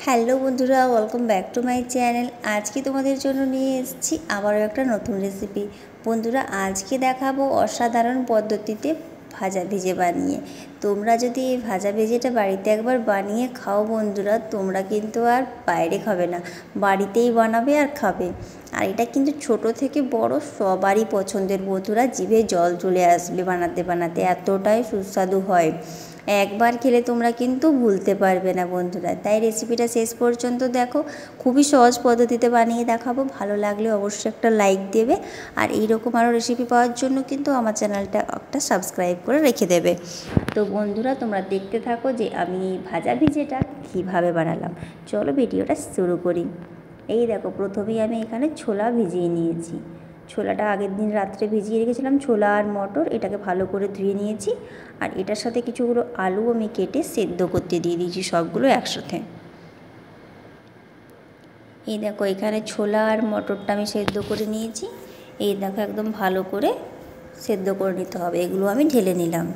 Hello বন্ধুরা, welcome back to my channel. আজকে তোমাদের জন্য নিয়ে এসেছি আবারও একটা নতুন রেসিপি। বন্ধুরা, আজকে দেখাবো অসাধারণ পদ্ধতিতে ভাজা ভেজে বানিয়ে। তোমরা যদি এই ভাজা ভেজেটা বাড়িতে একবার বানিয়ে খাও বন্ধুরা, তোমরা কিন্তু আর বাইরে খাবে না, বাড়িতেই বানাবে আর খাবে। আর এটা কিন্তু ছোট থেকে বড় সবারই পছন্দের বন্ধুরা, জিভে জল চলে আসবে বানাতে বানাতে, এতটাই সুস্বাদু হয়। একবার খেলে তোমরা কিন্তু ভুলতে পারবে না বন্ধুরা। তাই রেসিপিটা শেষ পর্যন্ত দেখো, খুবই সহজ পদ্ধতিতে বানিয়ে দেখাবো। ভালো লাগলে অবশ্যই একটা লাইক দেবে, আর এইরকম আরও রেসিপি পাওয়ার জন্য কিন্তু আমার চ্যানেলটা একটা সাবস্ক্রাইব করে রেখে দেবে। তো বন্ধুরা, তোমরা দেখতে থাকো যে আমি এই ভাজা ভিজেটা কীভাবে বানালাম। চলো ভিডিওটা শুরু করি। এই দেখো, প্রথমেই আমি এখানে ছোলা ভিজিয়ে নিয়েছি। ছোলাটা আগের দিন রাত্রে ভিজিয়ে রেখেছিলাম, ছোলা আর মটর, এটাকে ভালো করে ধুয়ে নিয়েছি। আর এটার সাথে কিছুগুলো আলু আমি কেটে সেদ্ধ করতে দিয়ে দিয়েছি, সবগুলো একসাথে। এই দেখো, এখানে ছোলা আর মটরটা আমি সেদ্ধ করে নিয়েছি। এই দেখো, একদম ভালো করে সেদ্ধ করে নিতে হবে। এগুলো আমি ঢেলে নিলাম।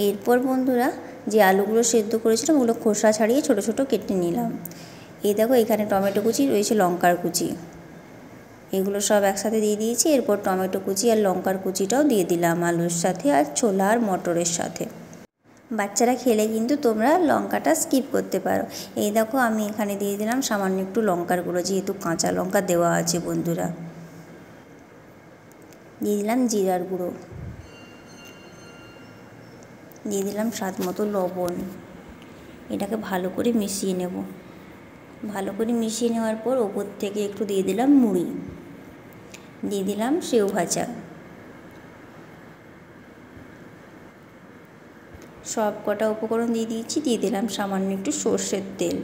এরপর বন্ধুরা, যে আলুগুলো সেদ্ধ করেছিলাম ওগুলো খোসা ছাড়িয়ে ছোট ছোট কেটে নিলাম। এই দেখো, এখানে টমেটো কুচি রয়েছে, লঙ্কার কুচি, এগুলো সব একসাথে দিয়ে দিয়েছি। এরপর টমেটো কুচি আর লঙ্কার কুচিটাও দিয়ে দিলাম আলুর সাথে আর ছোলা আর মটরের সাথে। বাচ্চারা খেলে কিন্তু তোমরা লঙ্কাটা স্কিপ করতে পারো। এই দেখো, আমি এখানে দিয়ে দিলাম সামান্য একটু লঙ্কার গুঁড়ো, যেহেতু কাঁচা লঙ্কা দেওয়া আছে বন্ধুরা। দিয়ে দিলাম জিরার গুঁড়ো, দিয়ে দিলাম স্বাদ মতো লবণ। এটাকে ভালো করে মিশিয়ে নেব। ভালো করে মিশিয়ে নেওয়ার পর ওপর থেকে একটু দিয়ে দিলাম মুড়ি, দিয়ে দিলাম সেও ভাজা। সব কটা উপকরণ দিয়ে দিয়েছি। দিয়ে দিলাম সামান্য একটু সর্ষের তেল।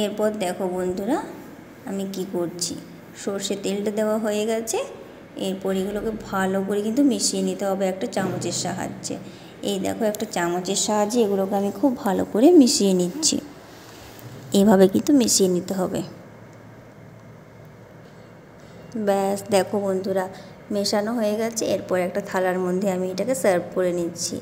এরপর দেখো বন্ধুরা, আমি কি করছি। সর্ষের তেলটা দেওয়া হয়ে গেছে। এরপর এগুলোকে ভালো করে কিন্তু মিশিয়ে নিতে হবে একটা চামচের সাহায্যে। এই দেখো, একটা চামচের সাহায্যে এগুলোকে আমি খুব ভালো করে মিশিয়ে নিচ্ছি। এভাবে কিন্তু মিশিয়ে নিতে হবে। ব্যাস দেখো বন্ধুরা, মেশানো হয়ে গেছে। এরপর একটা থালার মধ্যে আমি এটাকে সার্ভ করে নিচ্ছি।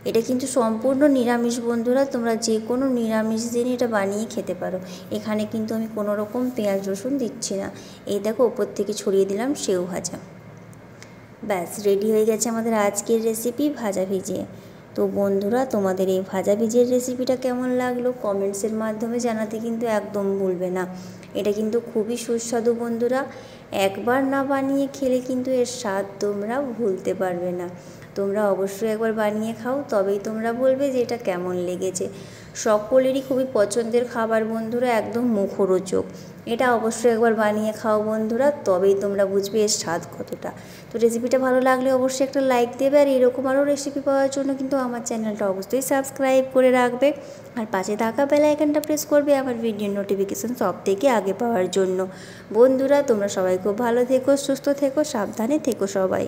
এটা কিন্তু সম্পূর্ণ নিরামিষ বন্ধুরা, তোমরা যে কোনো নিরামিষ দিনই এটা বানিয়ে খেতে পারো। এখানে কিন্তু আমি কোনো রকম পেঁয়াজ রসুন দিচ্ছি না। এই দেখো, ওপর থেকে ছড়িয়ে দিলাম সেও ভাজা। ব্যাস রেডি হয়ে গেছে আমাদের আজকের রেসিপি ভাজা ভিজিয়ে। তো বন্ধুরা, তোমাদের এই ভাজা ভিজের রেসিপিটা কেমন লাগলো কমেন্টসের মাধ্যমে জানাতে কিন্তু একদম ভুলবে না। এটা কিন্তু খুবই সুস্বাদু বন্ধুরা, একবার না বানিয়ে খেলে কিন্তু এর স্বাদ তোমরা ভুলতে পারবে না। তোমরা অবশ্যই একবার বানিয়ে খাও, তবেই তোমরা বলবে যে এটা কেমন লেগেছে। সকলেরই খুবই পছন্দের খাবার বন্ধুরা, একদম মুখরোচক। এটা অবশ্যই একবার বানিয়ে খাও বন্ধুরা, তবেই তোমরা বুঝবে এর স্বাদ কতটা। তো রেসিপিটা ভালো লাগলে অবশ্যই একটা লাইক দেবে, আর এরকম আরও রেসিপি পাওয়ার জন্য কিন্তু আমার চ্যানেলটা অবশ্যই সাবস্ক্রাইব করে রাখবে, আর পাশে থাকা বেল আইকনটা প্রেস করবে আমার ভিডিও নোটিফিকেশান সব থেকে আগে পাওয়ার জন্য। বন্ধুরা, তোমরা সবাই খুব ভালো থেকো, সুস্থ থেকো, সাবধানে থেকো সবাই।